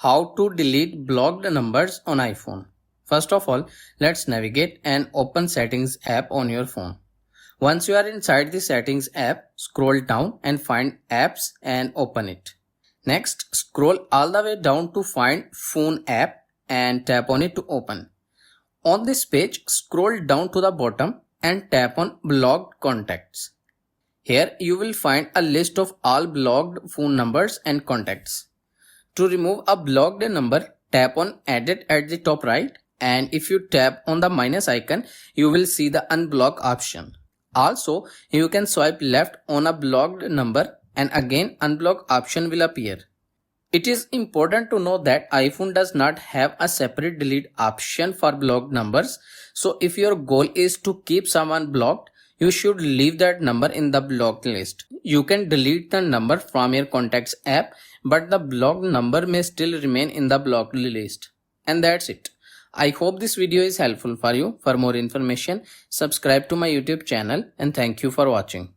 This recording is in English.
How to delete blocked numbers on iPhone. First of all, let's navigate and open Settings app on your phone. Once you are inside the Settings app, scroll down and find Apps and open it. Next, scroll all the way down to find Phone app and tap on it to open. On this page, scroll down to the bottom and tap on Blocked Contacts. Here you will find a list of all blocked phone numbers and contacts. To remove a blocked number, tap on Edit at the top right, and if you tap on the minus icon, you will see the unblock option. Also, you can swipe left on a blocked number and again unblock option will appear. It is important to know that iPhone does not have a separate delete option for blocked numbers. So if your goal is to keep someone blocked, you should leave that number in the blocked list. You can delete the number from your contacts app, but the blocked number may still remain in the blocked list. And that's it. I hope this video is helpful for you. For more information, subscribe to my YouTube channel and thank you for watching.